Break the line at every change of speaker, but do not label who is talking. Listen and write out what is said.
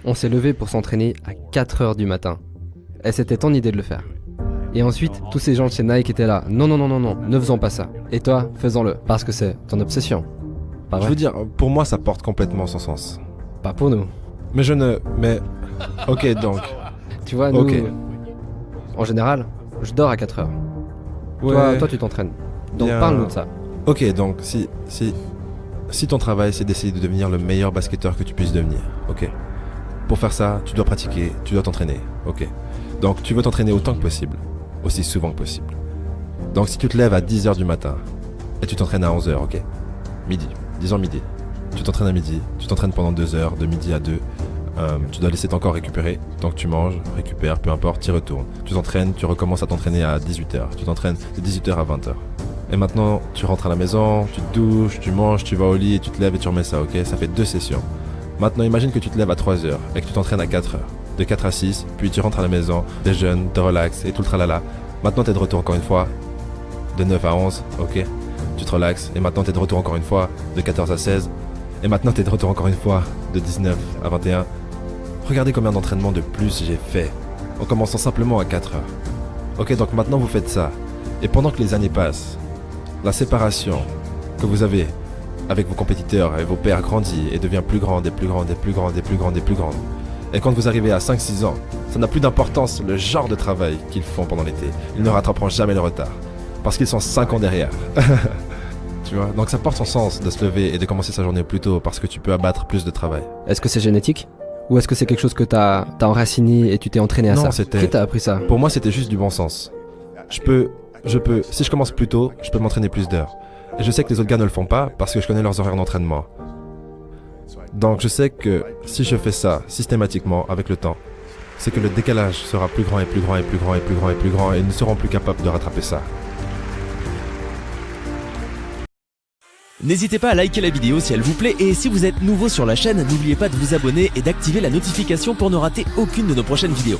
On s'est levé pour s'entraîner à 4 heures du matin. Et c'était ton idée de le faire. Et ensuite, tous ces gens de chez Nike étaient là. Non, non, non, non, non, ne faisons pas ça. Et toi, faisons-le. Parce que c'est ton obsession. Pas
Je
vrai?
veux dire, pour moi, ça porte complètement son sens.
Pas pour nous.
Mais je ne... Mais... Ok, donc...
Tu vois, nous...
Ok.
En général, je dors à 4 heures.
Ouais.
Toi, tu t'entraînes. Donc
Bien.
parle-nous de ça.
Ok, donc si ton travail c'est d'essayer de devenir le meilleur basketteur que tu puisses devenir, ok. Pour faire ça, tu dois pratiquer, tu dois t'entraîner, ok. Donc tu veux t'entraîner autant que possible, aussi souvent que possible. Donc si tu te lèves à 10h du matin et tu t'entraînes à 11h, ok. Midi, disons midi. Tu t'entraînes à midi, tu t'entraînes pendant 2 heures, de midi à 2. Tu dois laisser ton corps récupérer, donc tu manges, récupères, peu importe, tu y retournes. Tu t'entraînes, tu recommences à t'entraîner à 18h. Tu t'entraînes de 18h à 20h. Et maintenant, tu rentres à la maison, tu te douches, tu manges, tu vas au lit et tu te lèves et tu remets ça, ok? Ça fait 2 sessions. Maintenant, imagine que tu te lèves à 3h et que tu t'entraînes à 4h. De 4 à 6, puis tu rentres à la maison, déjeunes, te relaxes et tout le tralala. Maintenant, t'es de retour encore une fois, de 9 à 11, ok? Tu te relaxes et maintenant, t'es de retour encore une fois, de 14 à 16. Et maintenant, t'es de retour encore une fois, de 19 à 21. Regardez combien d'entraînements de plus j'ai fait, en commençant simplement à 4 heures. Ok, donc maintenant vous faites ça. Et pendant que les années passent, la séparation que vous avez avec vos compétiteurs et vos pairs grandit et devient plus grande et plus grande et plus grande et plus grande et plus grande. Et quand vous arrivez à 5-6 ans, ça n'a plus d'importance le genre de travail qu'ils font pendant l'été. Ils ne rattraperont jamais le retard. Parce qu'ils sont 5 ans derrière. Tu vois, donc ça porte son sens de se lever et de commencer sa journée plus tôt parce que tu peux abattre plus de travail.
Est-ce que c'est génétique? Ou est-ce que c'est quelque chose que t'as enraciné et tu t'es entraîné à
Non,
ça?
c'était-
Qui t'a appris ça?
Pour moi, c'était juste du bon sens. Je peux, si je commence plus tôt, je peux m'entraîner plus d'heures. Et je sais que les autres gars ne le font pas parce que je connais leurs horaires d'entraînement. Donc je sais que si je fais ça systématiquement avec le temps, c'est que le décalage sera plus grand et plus grand et plus grand et plus grand et plus grand et ils ne seront plus capables de rattraper ça.
N'hésitez pas à liker la vidéo si elle vous plaît et si vous êtes nouveau sur la chaîne, n'oubliez pas de vous abonner et d'activer la notification pour ne rater aucune de nos prochaines vidéos.